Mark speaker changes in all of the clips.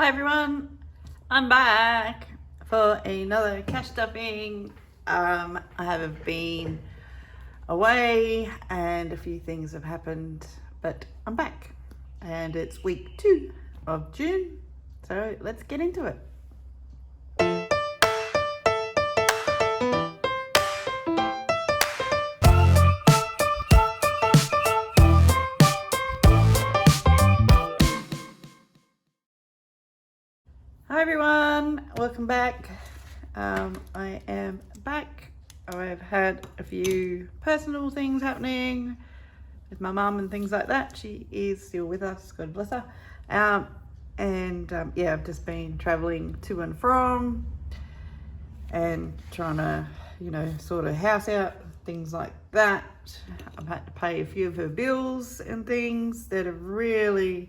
Speaker 1: Hi everyone, I'm back for another cash stuffing. I have been away and a few things have happened, but I'm back and it's week 2 of June, so let's get into it. Hi everyone, welcome back. I am back. I've had a few personal things happening with my mum and things like that. She is still with us, God bless her. Yeah, I've just been traveling to and from and trying to, sort of house out, things like that. I've had to pay a few of her bills and things that have really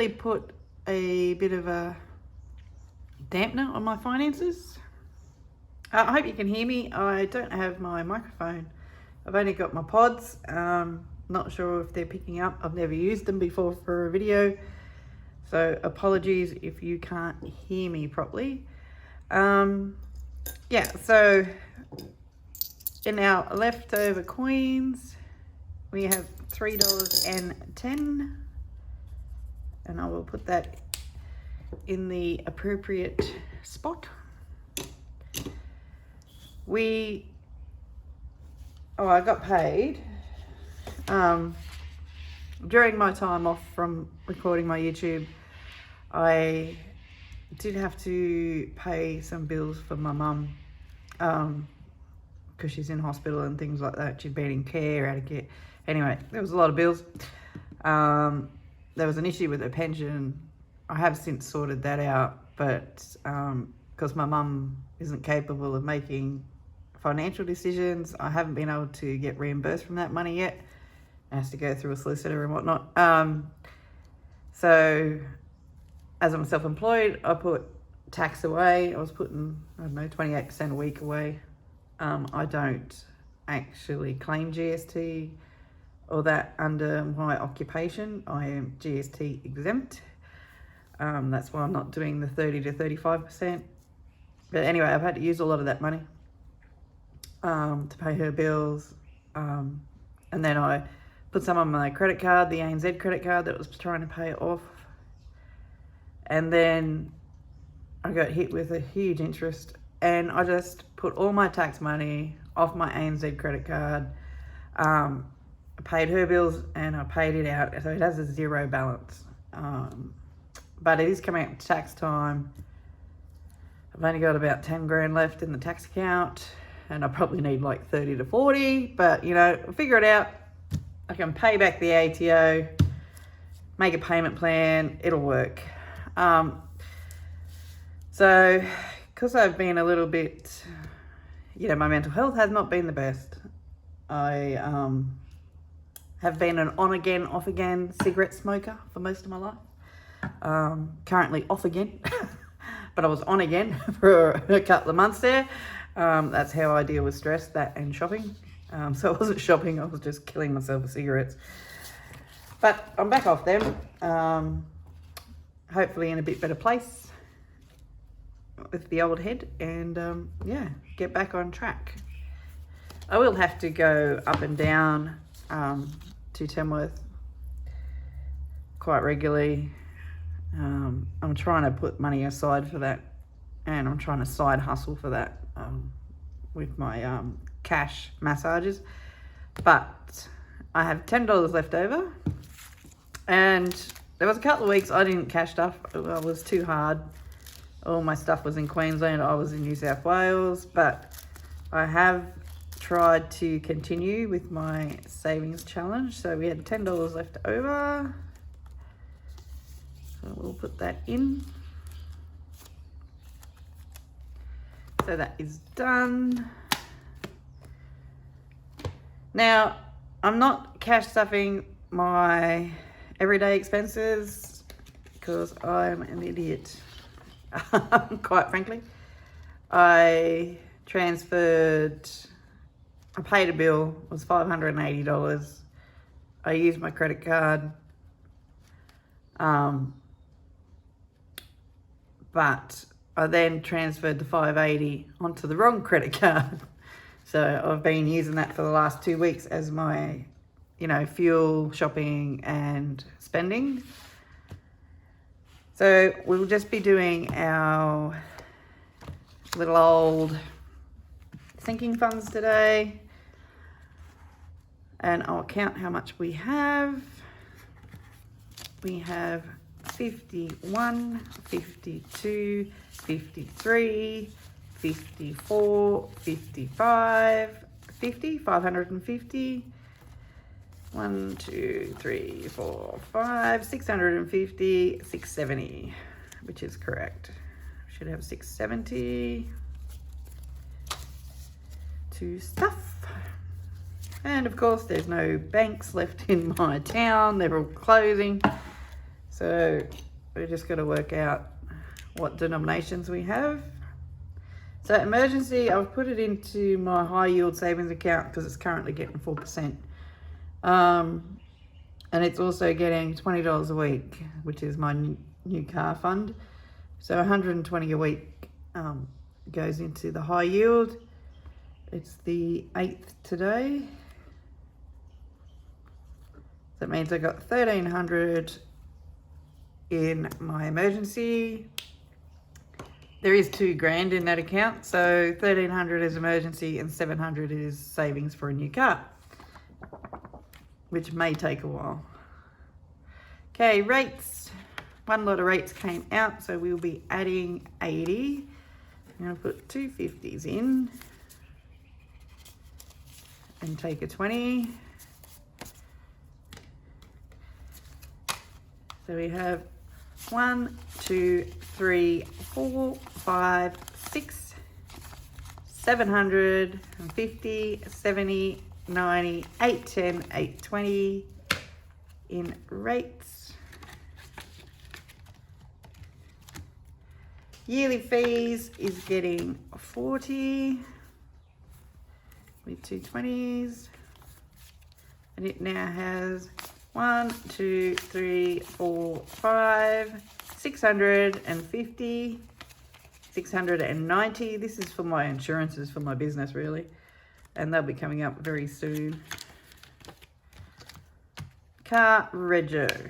Speaker 1: put a bit of a dampener on my finances. I hope you can hear me. I don't have my microphone. I've only got my pods. Not sure if they're picking up. I've never used them before for a video, so apologies if you can't hear me properly. So in our leftover coins, we have $3.10, and I will put that in the appropriate spot. I got paid during my time off from recording my YouTube. I did have to pay some bills for my mum because she's in hospital and things like that. She'd been in care, out of care. Anyway, there was a lot of bills. There was an issue with her pension. I have since sorted that out, but because my mum isn't capable of making financial decisions, I haven't been able to get reimbursed from that money yet. It has to go through a solicitor and whatnot. So as I'm self-employed, I put tax away. I was putting, 28% a week away. I don't actually claim GST or that under my occupation. I am GST exempt. That's why I'm not doing the 30 to 35%. But anyway, I've had to use a lot of that money to pay her bills. And then I put some on my credit card, the ANZ credit card that was trying to pay it off. And then I got hit with a huge interest, and I just put all my tax money off my ANZ credit card. I paid her bills and I paid it out, so it has a zero balance. But it is coming up to tax time. I've only got about 10 grand left in the tax account, and I probably need like 30 to 40, but I'll figure it out. I can pay back the ATO, make a payment plan, it'll work. So because I've been a little bit, my mental health has not been the best. I have been an on again, off again cigarette smoker for most of my life. Currently off again, but I was on again for a couple of months there. That's how I deal with stress, that and shopping. So I wasn't shopping, I was just killing myself with cigarettes. But I'm back off them, hopefully in a bit better place with the old head, and get back on track. I will have to go up and down to Tamworth quite regularly. I'm trying to put money aside for that, and I'm trying to side hustle for that with my cash massages. But I have $10 left over, and there was a couple of weeks I didn't cash stuff. It was too hard. All my stuff was in Queensland, I was in New South Wales, but I have tried to continue with my savings challenge. So we had $10 left over. So we'll put that in. So that is done. Now, I'm not cash stuffing my everyday expenses because I'm an idiot. Quite frankly. I paid a bill, it was $580. I used my credit card. But I then transferred the $580 onto the wrong credit card. So I've been using that for the last 2 weeks as my, fuel, shopping and spending. So we'll just be doing our little old sinking funds today. And I'll count how much we have. We have 51, 52, 53, 54, 55, 50, 550, 1, 2, 3, 4, 5, 650, 670, which is correct. Should have 670 to stuff. And of course, there's no banks left in my town. They're all closing. So we're just got to work out what denominations we have. So emergency, I've put it into my high yield savings account because it's currently getting 4%. And it's also getting $20 a week, which is my new car fund. So 120 a week goes into the high yield. It's the 8th today. That means I got 1,300 in my emergency. There is $2,000 in that account, so 1,300 is emergency and 700 is savings for a new car, which may take a while. Okay, rates. One lot of rates came out, so we'll be adding 80. I'm going to put 2 50s in and take a 20. So we have 1, 2, 3, 4, 5, 6, 750, 70, 90, 810, 820 in rates. Yearly fees is getting 40 with 2 20s, and it now has 1, 2, 3, 4, 5, 650, 690. This is for my insurances for my business, really, and they'll be coming up very soon. Car rego.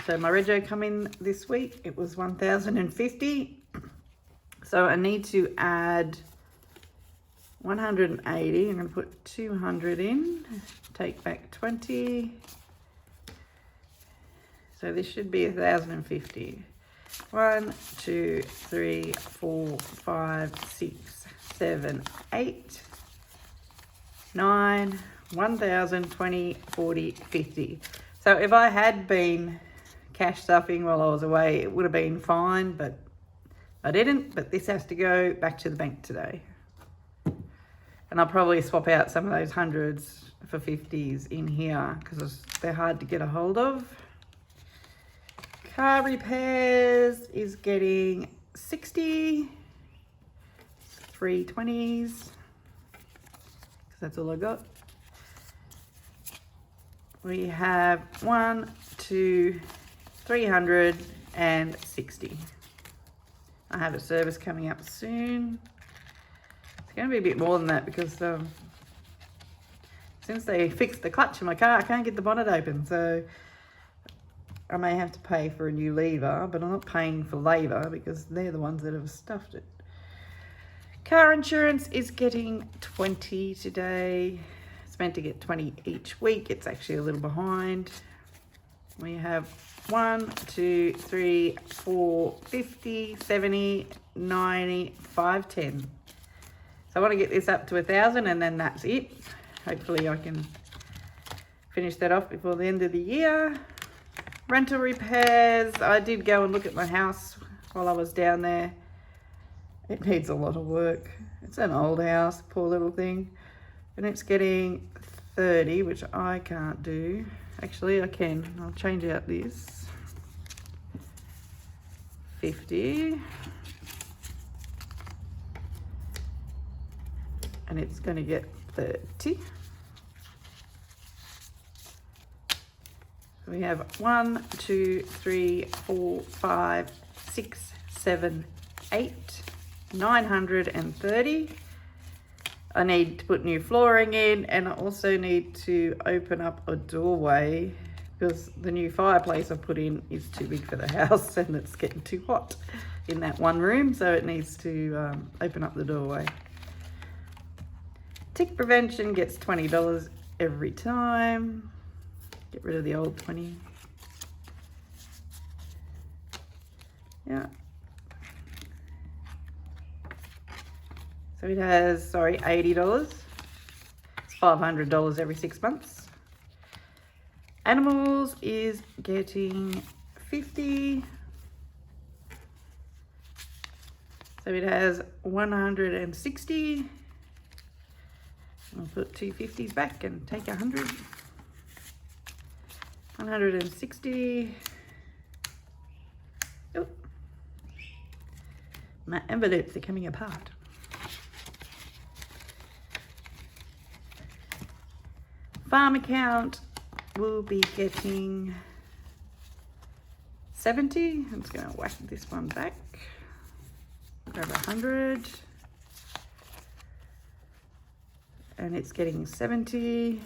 Speaker 1: So my rego come in this week. It was 1,050. So I need to add 180. I'm going to put 200 in. Take back 20. So this should be 1,050. 1, 2, 3, 4, 5, 6, 7, 8, 9, 1,000, 20, 40, 50. So if I had been cash stuffing while I was away, it would have been fine, but I didn't. But this has to go back to the bank today. And I'll probably swap out some of those hundreds for 50s in here because they're hard to get a hold of. Car repairs is getting 60, 3 20s, because that's all I got. We have 1, 2, 360. I have a service coming up soon. It's going to be a bit more than that because since they fixed the clutch in my car, I can't get the bonnet open. So I may have to pay for a new lever, but I'm not paying for labour because they're the ones that have stuffed it. Car insurance is getting 20 today. It's meant to get 20 each week. It's actually a little behind. We have 1, 2, 3, 4, 50, 70, 90, 510. So I want to get this up to 1,000 and then that's it. Hopefully I can finish that off before the end of the year. Rental repairs. I did go and look at my house while I was down there. It needs a lot of work. It's an old house, poor little thing. And it's getting 30, which I can't do. Actually, I can. I'll change out this. 50. And it's going to get 30. So we have 1, 2, 3, 4, 5, 6, 7, 8, 930. I need to put new flooring in, and I also need to open up a doorway because the new fireplace I put in is too big for the house and it's getting too hot in that one room, so it needs to open up the doorway. Tick prevention gets $20 every time. Get rid of the old 20. Yeah. So it has, $80. It's $500 every 6 months. Animals is getting 50. So it has 160. I'll put 250s back and take 100. 160. Oh. My envelopes are coming apart. Farm account will be getting 70. I'm just going to whack this one back. Grab 100. And it's getting 70.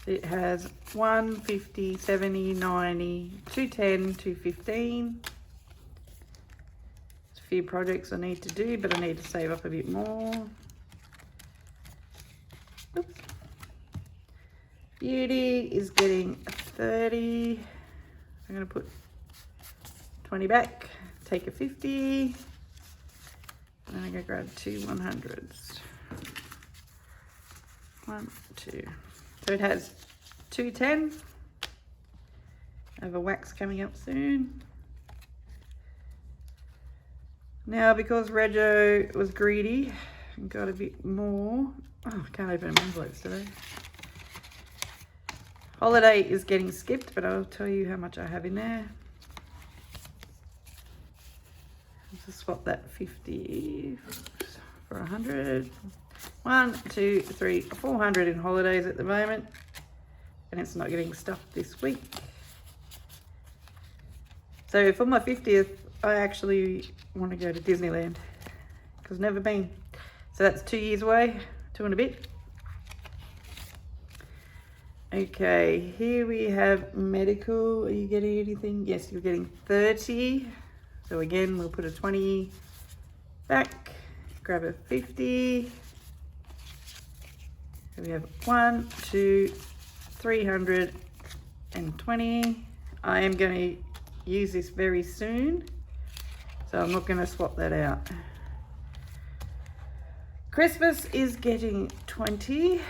Speaker 1: It has 150, 70, 90, 210, 215. There's a few projects I need to do, but I need to save up a bit more. Oops. Beauty is getting 30. I'm going to put 20 back, take a 50. And I'm going to grab 2 100s. 1, 2. So it has 210. I have a wax coming up soon. Now, because Rego was greedy and got a bit more. Oh, I can't open my envelopes today. Holiday is getting skipped, but I'll tell you how much I have in there. Let's swap that 50 for 100. 1, 2, 3, 400 in holidays at the moment, and it's not getting stuffed this week. So for my 50th, I actually want to go to Disneyland because I've never been. So that's 2 years away, 2 and a bit. Okay, here we have medical. Are you getting anything? Yes, you're getting 30. So again, we'll put a 20 back, grab a 50. So we have 1, 2, 320. I am going to use this very soon, so I'm not going to swap that out. Christmas is getting 20.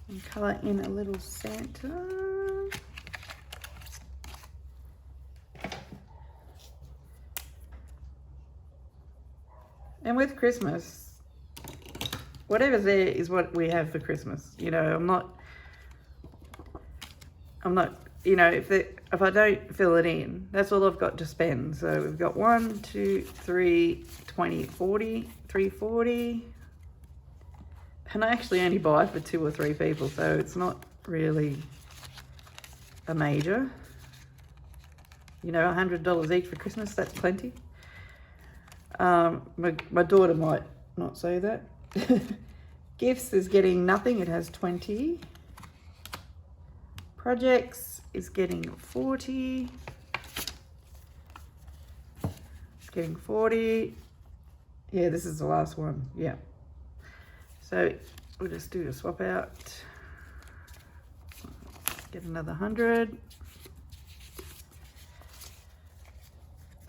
Speaker 1: And colour in a little Santa. And with Christmas, whatever's there is what we have for Christmas. You know, I'm not, you know, if I don't fill it in, that's all I've got to spend. So we've got 1, 2, 3, 20, 40, 340. And I actually only buy for 2 or 3 people, so it's not really a major. You know, $100 each for Christmas, that's plenty. My daughter might not say that. Gifts is getting nothing, it has 20. Projects is getting 40. It's getting 40. Yeah, this is the last one, yeah. So we'll just do a swap out. Get another 100.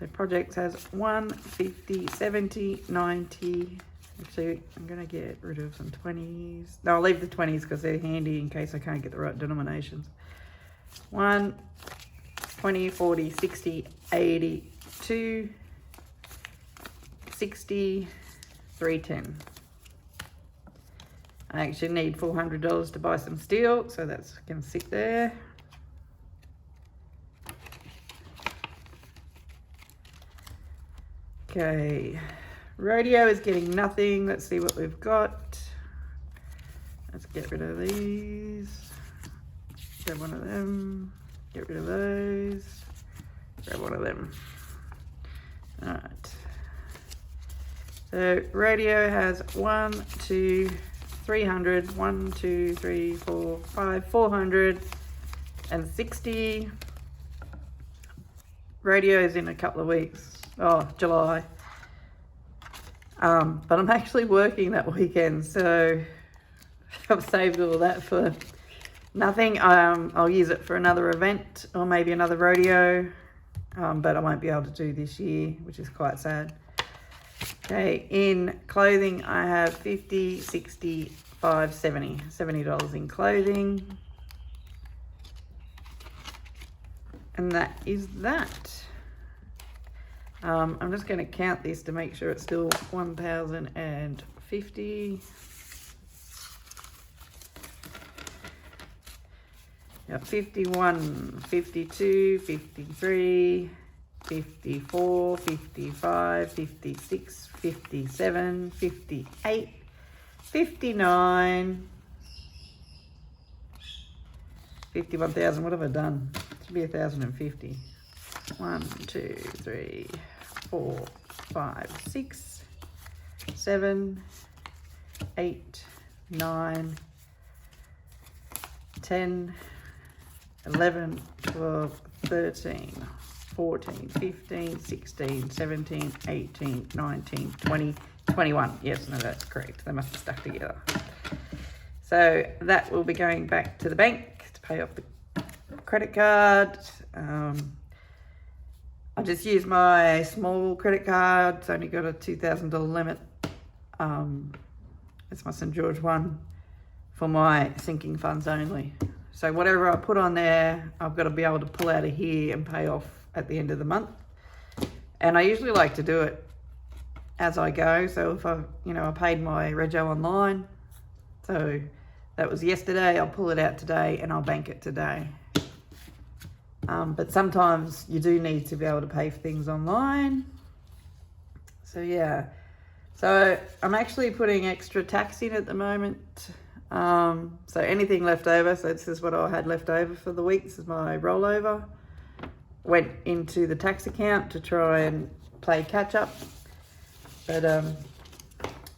Speaker 1: So projects has 1, 50, 70, 90. Actually, I'm going to get rid of some 20s. No, I'll leave the 20s because they're handy in case I can't get the right denominations. 1, 20, 40, 60, 80, 2, 60, 310. I actually need $400 to buy some steel, so that's going to sit there. Okay, radio is getting nothing. Let's see what we've got. Let's get rid of these. Grab one of them. Get rid of those. Grab one of them. Alright. So radio has 1, 2, 300, 1, 2, 3, 4, 5, 460. Radio's in a couple of weeks. Oh, July. But I'm actually working that weekend, so I've saved all that for nothing. I'll use it for another event or maybe another rodeo, but I won't be able to do this year, which is quite sad. Okay, in clothing, I have 50, 60, 5, 70. $70 in clothing. And that is that. I'm just going to count this to make sure it's still 1,050. Yep, 51, 52, 53, 54, 55, 56, 57, 58, 59, 51,000. What have I done? It should be 1,050. 1, 2, 3, 4, 5, 6, 7, 8, 9, 10, 11, 12, 13, 14, 15, 16, 17, 18, 19, 20, 21. Yes, no, that's correct. They must have stuck together. So that will be going back to the bank to pay off the credit card. I just use my small credit card. It's only got a $2,000 limit. It's my St. George one for my sinking funds only. So whatever I put on there, I've got to be able to pull out of here and pay off at the end of the month. And I usually like to do it as I go. So if I paid my rego online, so that was yesterday, I'll pull it out today and I'll bank it today. But sometimes you do need to be able to pay for things online. So yeah, so I'm actually putting extra tax in at the moment. So anything left over, so this is what I had left over for the week. This is my rollover. Went into the tax account to try and play catch up. But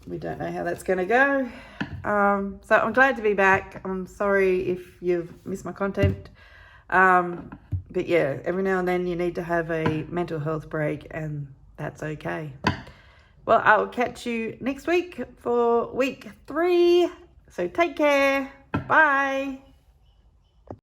Speaker 1: we don't know how that's going to go. So I'm glad to be back. I'm sorry if you've missed my content. But yeah, every now and then you need to have a mental health break, and that's okay. Well, I'll catch you next week for week 3. So take care. Bye.